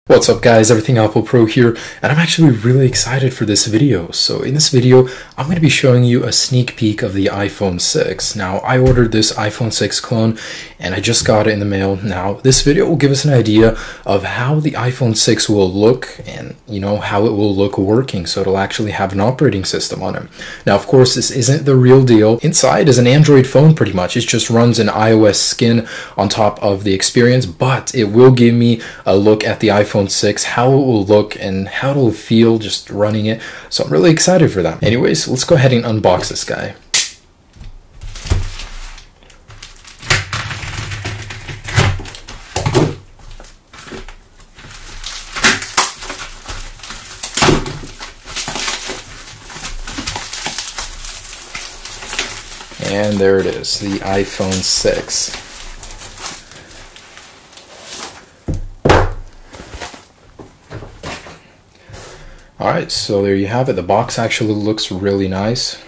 What's up guys, Everything Apple Pro here, and I'm actually really excited for this video. So in this video, I'm going to be showing you a sneak peek of the iPhone 6. Now, I ordered this iPhone 6 clone, and I just got it in the mail. Now, this video will give us an idea of how the iPhone 6 will look and, how it will look working, so it'll actually have an operating system on it. Now, of course, this isn't the real deal. Inside is an Android phone pretty much. It just runs an iOS skin on top of the experience, but it will give me a look at the iPhone 6, how it will look and how it will feel just running it. So I'm really excited for that. Anyways, let's go ahead and unbox this guy. And there it is, the iPhone 6. Alright, so there you have it. The box actually looks really nice.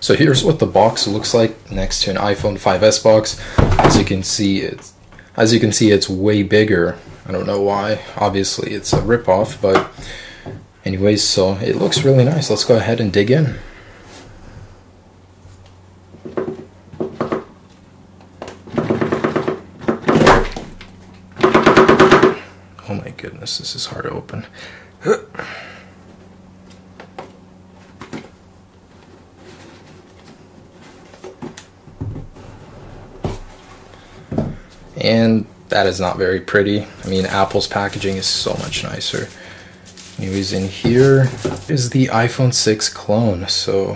So here's what the box looks like next to an iPhone 5S box. As you can see, it's way bigger. I don't know why. Obviously, it's a ripoff, but anyways, so it looks really nice. Let's go ahead and dig in. Oh my goodness, this is hard to open. And that is not very pretty. I mean, Apple's packaging is so much nicer. Anyways, in here is the iPhone 6 clone. So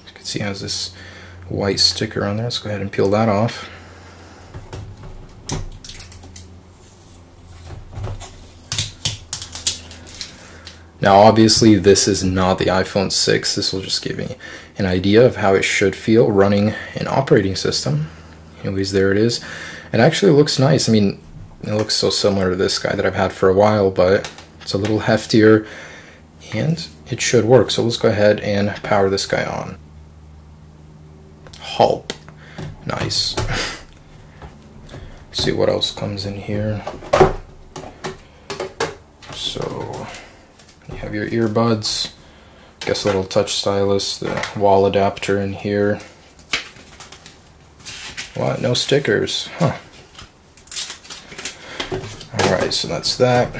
you can see it has this white sticker on there. Let's go ahead and peel that off. Now, obviously, this is not the iPhone 6. This will just give me an idea of how it should feel running an operating system. Anyways, there it is. It actually looks nice. I mean, it looks so similar to this guy that I've had for a while, but it's a little heftier, and it should work. So let's go ahead and power this guy on. Halt. Nice. See what else comes in here. So you have your earbuds, I guess a little touch stylus, the wall adapter in here. What? No stickers? Huh. Alright, so that's that.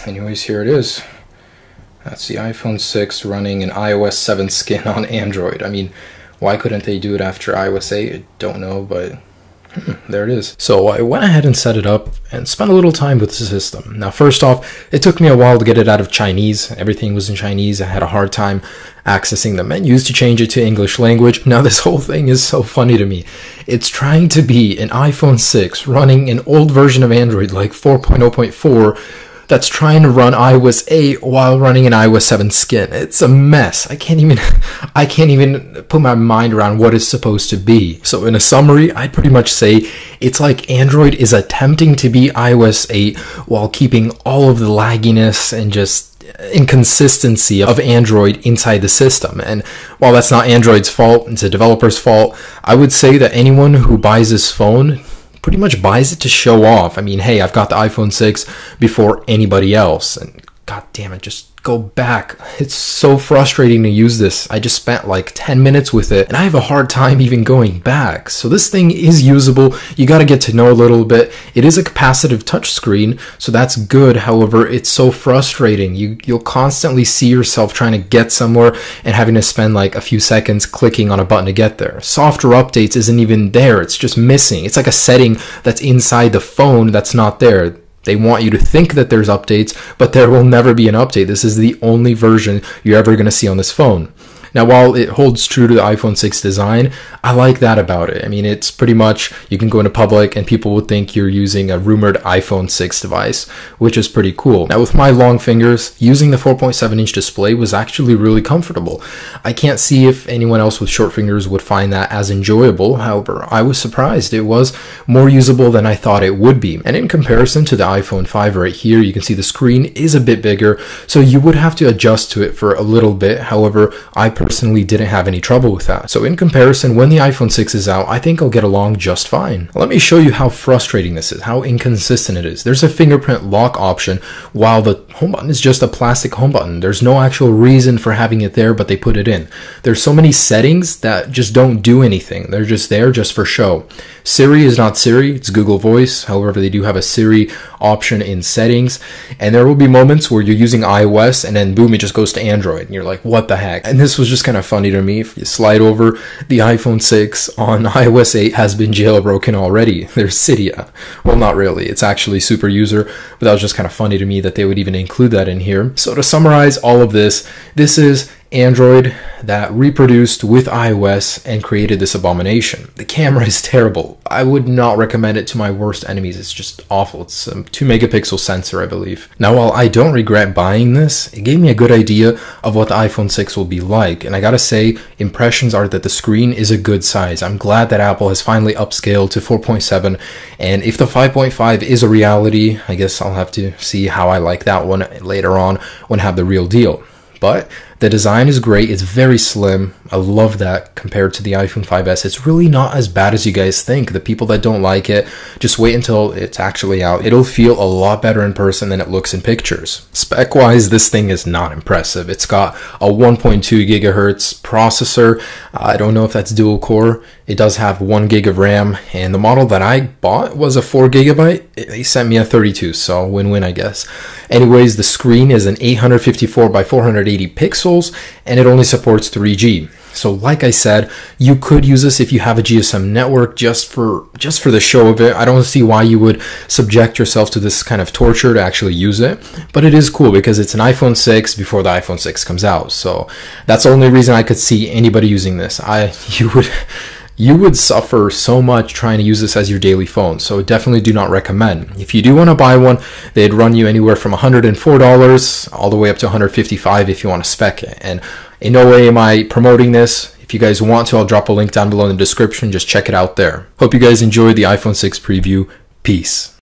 Anyways, here it is. That's the iPhone 6 running an iOS 7 skin on Android. I mean, why couldn't they do it after iOS 8? I don't know, but there it is. So I went ahead and set it up and spent a little time with the system. Now, first off, it took me a while to get it out of Chinese. Everything was in Chinese. I had a hard time accessing the menus to change it to English language. Now, this whole thing is so funny to me. It's trying to be an iPhone 6 running an old version of Android like 4.0.4 that's trying to run iOS 8 while running an iOS 7 skin. It's a mess. I can't even put my mind around what it's supposed to be. So in a summary, I'd pretty much say it's like Android is attempting to be iOS 8 while keeping all of the lagginess and just inconsistency of Android inside the system. And while that's not Android's fault, it's a developer's fault, I would say that anyone who buys this phone pretty much buys it to show off. I mean, hey, I've got the iPhone 6 before anybody else, and god damn it, just go back. It's so frustrating to use this. I just spent like 10 minutes with it, and I have a hard time even going back. So this thing is usable. You got to get to know a little bit. It is a capacitive touchscreen, so that's good. However, it's so frustrating. You'll constantly see yourself trying to get somewhere and having to spend like a few seconds clicking on a button to get there. Software updates isn't even there. It's just missing. It's like a setting that's inside the phone that's not there. They want you to think that there's updates, but there will never be an update. This is the only version you're ever going to see on this phone. Now, while it holds true to the iPhone 6 design, I like that about it. I mean, it's pretty much, you can go into public and people would think you're using a rumored iPhone 6 device, which is pretty cool. Now, with my long fingers, using the 4.7-inch display was actually really comfortable. I can't see if anyone else with short fingers would find that as enjoyable. However, I was surprised. It was more usable than I thought it would be. And in comparison to the iPhone 5 right here, you can see the screen is a bit bigger, so you would have to adjust to it for a little bit. However, I personally didn't have any trouble with that. So in comparison, when the iPhone 6 is out, I think I'll get along just fine. Let me show you how frustrating this is, how inconsistent it is. There's a fingerprint lock option while the home button is just a plastic home button. There's no actual reason for having it there, but they put it in. There's so many settings that just don't do anything. They're just there just for show. Siri is not Siri, it's Google Voice. However, they do have a Siri option in settings, and there will be moments where you're using iOS and then boom, it just goes to Android and you're like, what the heck? And this was just kind of funny to me. If you slide over, the iPhone 6 on iOS 8 has been jailbroken already. There's Cydia. Well, not really, it's actually super user, but that was just kind of funny to me that they would even include that in here. So to summarize all of this, this is Android that reproduced with iOS and created this abomination. The camera is terrible. I would not recommend it to my worst enemies. It's just awful. It's a 2 megapixel sensor, I believe. Now, while I don't regret buying this, it gave me a good idea of what the iPhone 6 will be like. And I gotta say, impressions are that the screen is a good size. I'm glad that Apple has finally upscaled to 4.7. And if the 5.5 is a reality, I guess I'll have to see how I like that one later on when I have the real deal. But the design is great. It's very slim. I love that compared to the iPhone 5S. It's really not as bad as you guys think. The people that don't like it, just wait until it's actually out. It'll feel a lot better in person than it looks in pictures. Spec-wise, this thing is not impressive. It's got a 1.2 gigahertz processor. I don't know if that's dual core. It does have 1 gig of RAM, and the model that I bought was a 4 gigabyte. They sent me a 32, so win-win, I guess. Anyways, the screen is an 854 by 480 pixels, and it only supports 3G. So like I said, you could use this if you have a GSM network just for the show of it. I don't see why you would subject yourself to this kind of torture to actually use it. But it is cool because it's an iPhone 6 before the iPhone 6 comes out. So that's the only reason I could see anybody using this. You would suffer so much trying to use this as your daily phone, so definitely do not recommend. If you do want to buy one, they'd run you anywhere from $104 all the way up to $155 if you want to spec it. And in no way am I promoting this. If you guys want to, I'll drop a link down below in the description. Just check it out there. Hope you guys enjoyed the iPhone 6 preview. Peace.